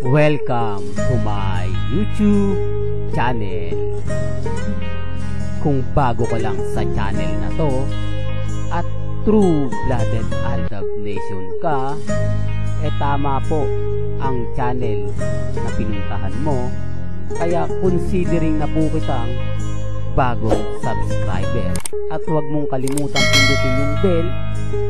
Welcome to my YouTube channel. Kung bago ka lang sa channel na to at true-blooded Aldab Nation ka, tama po ang channel na pinuntahan mo. Kaya considering na po kitang bagong subscriber. At huwag mong kalimutan pindutin yung bell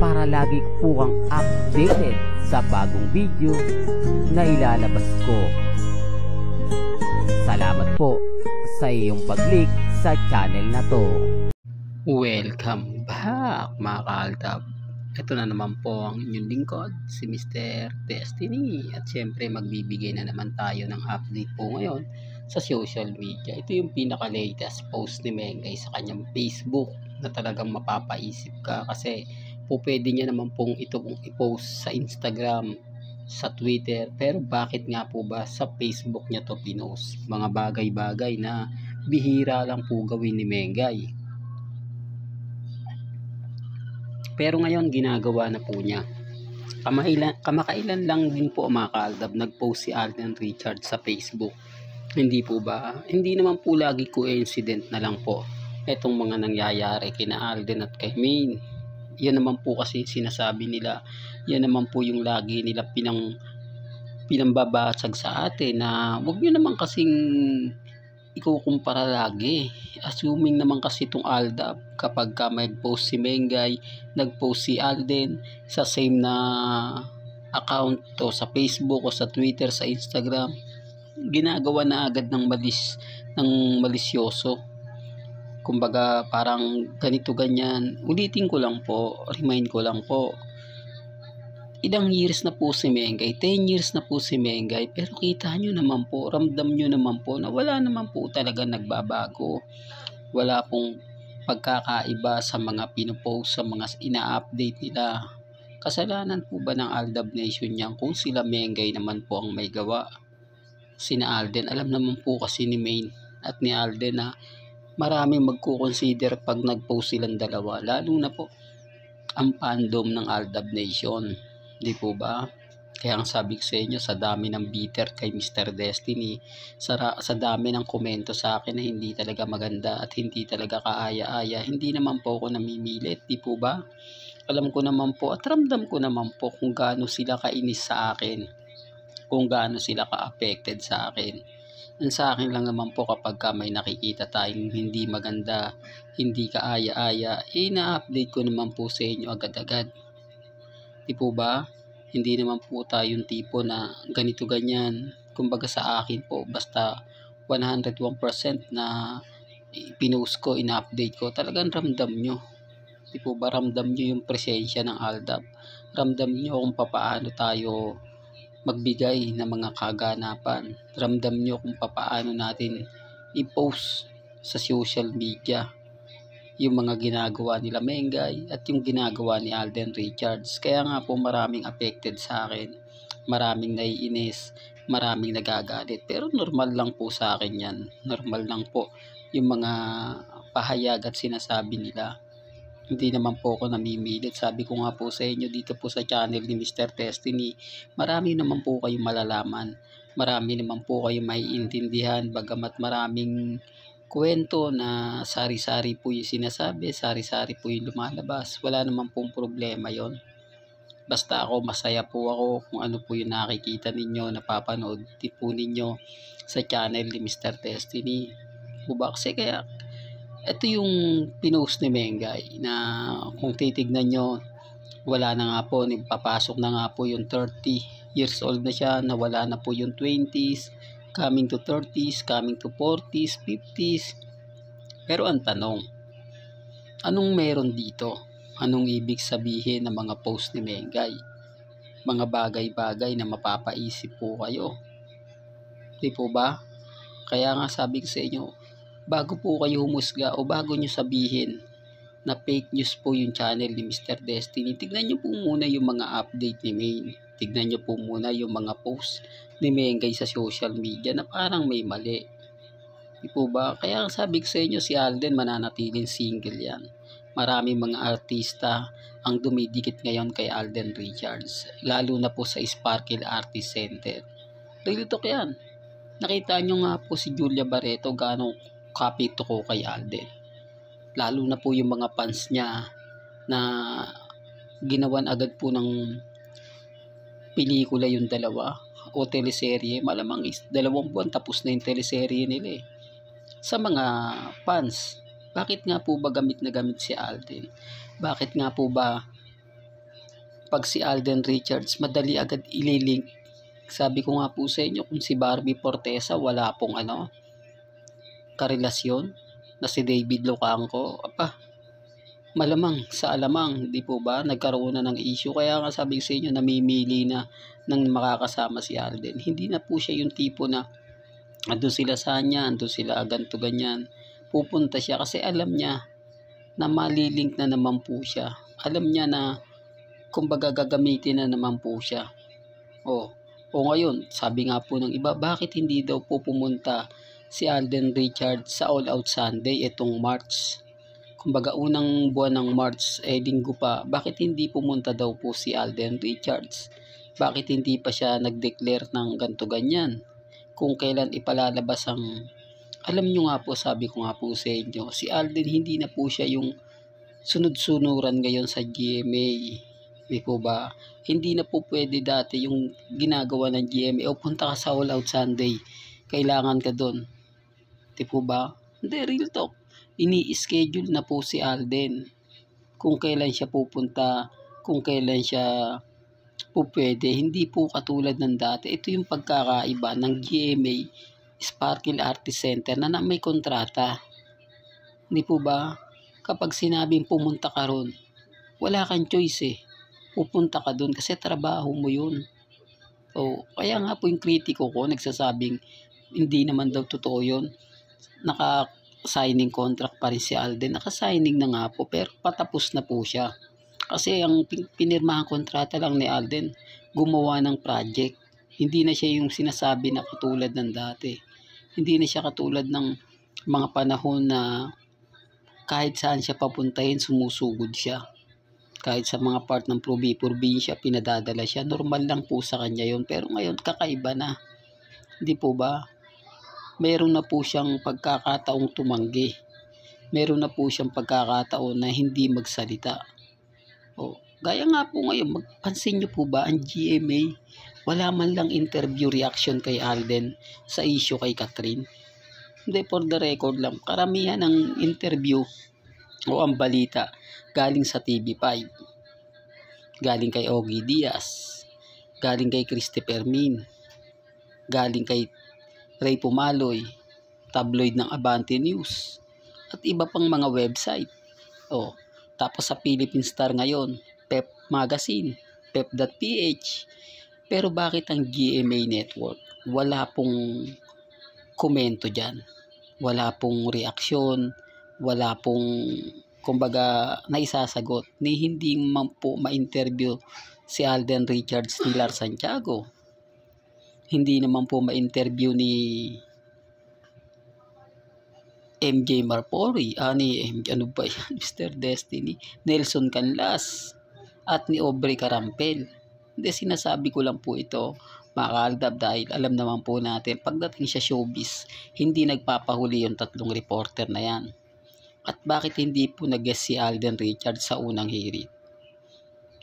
para lagi po kang updated sa bagong video na ilalabas ko. Salamat po sa iyong pag-click sa channel na to. Welcome back mga ka-Aldab. Ito na naman po ang inyong lingkod, si Mr. Destiny. At syempre magbibigay na naman tayo ng update po ngayon sa social media. Ito yung pinaka-latest post ni Mengay sa kanyang Facebook na talagang mapapaisip ka kasi po pwede niya naman pong itong i-post sa Instagram, sa Twitter, pero bakit nga po ba sa Facebook niya to pinost? Mga bagay-bagay na bihira lang po gawin ni Mengay. Pero ngayon ginagawa na po niya. Kamakailan lang din po mga ka-Aldab nag-post si Alden Richards sa Facebook. Hindi po ba? Hindi naman po lagi coincident na lang po itong mga nangyayari kina Alden at kay Maine. Yan naman po kasi sinasabi nila. Yan naman po yung lagi nila pinambabasag sa atin na wag nyo naman kasing ikukumpara lagi. Assuming naman kasi itong Aldab kapag ka mag-post si Mengay, nag-post si Alden sa same na account o sa Facebook o sa Twitter, sa Instagram, ginagawa na agad ng malisyoso. Kumbaga parang ganito ganyan. Ulitin ko lang po, remind ko lang po. Ilang years na po si Mengay, 10 years na po si Mengay, pero kita nyo naman po, ramdam nyo naman po na wala naman po talaga nagbabago. Wala pong pagkakaiba sa mga pinopost, sa mga ina-update nila. Kasalanan po ba ng Aldab Nation yan kung sila Mengay naman po ang may gawa? Sina Alden, alam naman po kasi ni Maine at ni Alden na maraming magkukonsider pag nag-post silang dalawa, lalo na po ang fandom ng Aldab Nation, di po ba? Kaya ang sabi ko sa inyo, sa dami ng bitter kay Mr. Destiny, sa dami ng komento sa akin na hindi talaga maganda at hindi talaga kaaya-aya, hindi naman po ako namimilit, di po ba? Alam ko naman po at ramdam ko naman po kung gaano sila kainis sa akin, kung gaano sila ka-affected sa akin. Ang sa akin lang naman po kapag may nakikita tayong hindi maganda, hindi kaaya-aya, na-update ko naman po sa inyo agad-agad. Di po ba? Hindi naman po tayong tipo na ganito ganyan. Kumbaga sa akin po, basta 101% na pinost ko, ina-update ko, talagang ramdam nyo. Di po ba? Ramdam nyo yung presensya ng Aldab. Ramdam nyo kung papaano tayo magbigay ng mga kaganapan. Ramdam nyo kung papaano natin i-post sa social media yung mga ginagawa nila Mengay at yung ginagawa ni Alden Richards. Kaya nga po maraming affected sa akin, maraming naiinis, maraming nagagalit, pero normal lang po sa akin yan. Normal lang po yung mga pahayag at sinasabi nila. Hindi naman po ako namimilit. Sabi ko nga po sa inyo dito po sa channel ni Mr. Destiny, marami naman po kayong malalaman. Marami naman po kayong maiintindihan, bagamat maraming kwento na sari-sari po yung sinasabi, sari-sari po yung lumalabas. Wala naman pong problema yon. Basta ako, masaya po ako kung ano po yung nakikita ninyo, napapanood po ninyo sa channel ni Mr. Destiny. Kasi kaya ito yung pinost ni Mengay na kung titignan nyo, wala na nga po, papasok na nga po yung 30 years old na siya, nawala na po yung 20s, coming to 30s, coming to 40s, 50s. Pero ang tanong, anong meron dito? Anong ibig sabihin ng mga post ni Mengay? Mga bagay-bagay na mapapaisip po kayo. Di po ba? Kaya nga sabi ko sa inyo, bago po kayo humusga o bago nyo sabihin na fake news po yung channel ni Mr. Destiny, tignan nyo po muna yung mga update ni Maine. Tignan nyo po muna yung mga post ni Mengay sa social media na parang may mali. Di po ba? Kaya sabi ko sa inyo, si Alden mananatiling single yan. Maraming mga artista ang dumidikit ngayon kay Alden Richards, lalo na po sa Sparkle Artist Center. Real talk yan. Nakita nyo nga po si Julia Barreto gaano kapito ko kay Alden. Lalo na po yung mga fans niya na ginawan agad po ng pelikula yung dalawa o teleserye. Malamang 2 buwan tapos na yung teleserye nila eh. Sa mga fans, bakit nga po ba gamit na gamit si Alden? Bakit nga po ba pag si Alden Richards madali agad ililink? Sabi ko nga po sa inyo, kung si Barbie Fortesa wala pong karelasyon na si David Locangco, malamang sa alamang, di po ba, nagkaroon na ng issue. Kaya nga sabi ko sa inyo, namimili na ng makakasama si Alden. Hindi na po siya yung tipo na andun sila sa kanya, andun sila ganto ganyan. Pupunta siya kasi alam niya na malilink na naman po siya. Alam niya na kumbaga gagamitin na naman po siya. O ngayon, sabi nga po ng iba, bakit hindi daw po pumunta si Alden Richards sa All Out Sunday itong March? Kumbaga unang buwan ng March, linggo pa, bakit hindi pumunta daw po si Alden Richards? Bakit hindi pa siya nag-declare ng ganto ganyan? Kung kailan ipalalabas ang... Alam nyo nga po, sabi ko nga po sa inyo, si Alden hindi na po siya yung sunod-sunuran ngayon sa GMA. Di po ba? Hindi na po pwede dati yung ginagawa ng GMA o punta ka sa All Out Sunday, kailangan ka doon. Di po ba? Hindi, real talk. Ini-schedule na po si Alden kung kailan siya pupunta, kung kailan siya po pwede. Hindi po katulad ng dati. Ito yung pagkakaiba ng GMA Sparkle Artist Center na may kontrata. Hindi po ba? Kapag sinabing pumunta ka ron, wala kang choice eh. Pupunta ka doon kasi trabaho mo yun. Kaya nga po yung kritiko ko nagsasabing hindi naman daw totoo yun. Naka-signing contract pa rin si Alden. Naka-signing na nga po pero patapos na po siya. Kasi ang pinirmahan kontrata lang ni Alden, gumawa ng project. Hindi na siya yung sinasabi na katulad ng dati. Hindi na siya katulad ng mga panahon na kahit saan siya papuntahin, sumusugod siya. Kahit sa mga part ng probinsya, pinadadala siya. Normal lang po sa kanya yun. Pero ngayon, kakaiba na. Hindi po ba? Meron na po siyang pagkakataong tumanggi. Meron na po siyang pagkakataon na hindi magsalita. Gaya nga po ngayon, magpansin niyo po ba ang GMA? Wala man lang interview reaction kay Alden sa issue kay Catherine. Hindi, for the record lang, karamihan ng interview o ang balita galing sa TV5, galing kay Ogie Diaz, galing kay Christopher Min, galing kay Ray Pumaloy, tabloid ng Abante News, at iba pang mga website. Tapos sa Philippine Star ngayon, Pep Magazine, Pep.ph. Pero bakit ang GMA Network wala pong komento dyan? Wala pong reaksyon, wala pong kumbaga naisasagot ni hindi man po ma-interview si Alden Richards ni Lars Santiago. Hindi naman po ma-interview ni MJ Marpori, Mr. Destiny, Nelson Canlas, at ni Aubrey Carampel. Hindi, sinasabi ko lang po ito, mga kaaldab, dahil alam naman po natin, pagdating sa showbiz, hindi nagpapahuli yung 3 reporter na yan. At bakit hindi po nag-guest si Alden Richards sa unang hirit?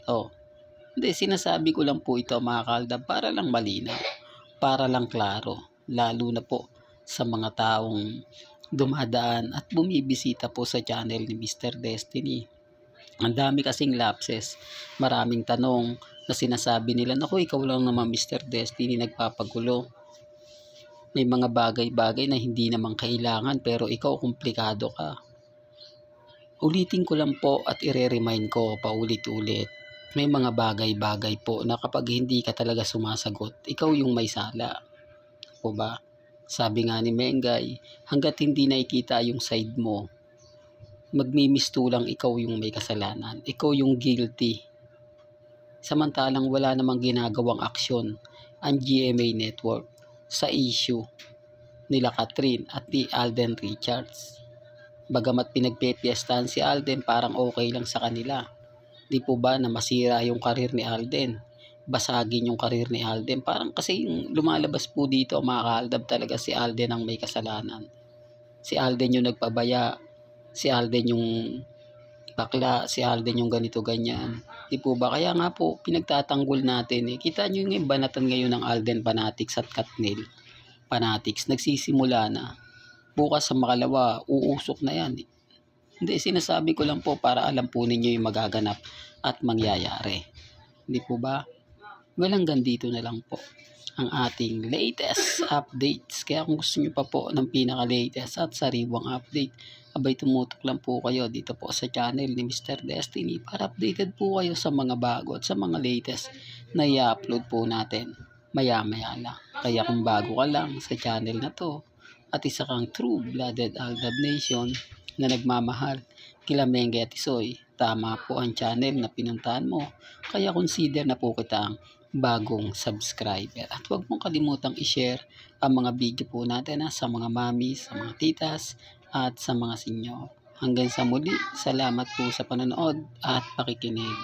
Hindi, sinasabi ko lang po ito, mga kaaldab, para lang malinaw, para lang klaro, lalo na po sa mga taong dumadaan at bumibisita po sa channel ni Mr. Destiny. Ang dami kasing lapses, maraming tanong na sinasabi nila, naku, ikaw lang naman Mr. Destiny nagpapagulo. May mga bagay-bagay na hindi naman kailangan pero ikaw komplikado ka. Ulitin ko lang po at ire-remind ko paulit-ulit. May mga bagay-bagay po na kapag hindi ka talaga sumasagot, ikaw yung may sala. O ba? Sabi nga ni Mengay, hanggat hindi nakikita yung side mo, magmimistulang ikaw yung may kasalanan. Ikaw yung guilty. Samantalang wala namang ginagawang aksyon ang GMA Network sa issue nila Catherine at ni Alden Richards. Bagamat pinagpepiestahan si Alden, parang okay lang sa kanila. Di po ba na masira yung karir ni Alden? basagin yung karir ni Alden. Parang kasi yung lumalabas po dito mga kaaldab, talaga si Alden ang may kasalanan. Si Alden yung nagpabaya, si Alden yung bakla, si Alden yung ganito ganyan. Di po ba? Kaya nga po pinagtatanggol natin eh. Kita nyo yung banatan ngayon ng Alden Fanatics at Katnil Fanatics. Nagsisimula na. Bukas sa makalawa, uusok na yan. Hindi, sinasabi ko lang po para alam po ninyo yung magaganap at mangyayari. Hindi po ba? Well, hanggang dito na lang po ang ating latest updates. Kaya kung gusto nyo pa po ng pinaka-latest at sariwang update, abay tumutok lang po kayo dito po sa channel ni Mr. Destiny para updated po kayo sa mga bago at sa mga latest na i-upload po natin maya-maya lang. Kaya kung bago ka lang sa channel na to at isa kang true-blooded Aldab Nation na nagmamahal kila Mengay at Isoy, tama po ang channel na pinuntahan mo. Kaya consider na po kita ang bagong subscriber. At huwag mong kalimutang i-share ang mga video po natin sa mga mami, sa mga titas, at sa mga sinyo. Hanggang sa muli, salamat po sa panonood at pakikinig.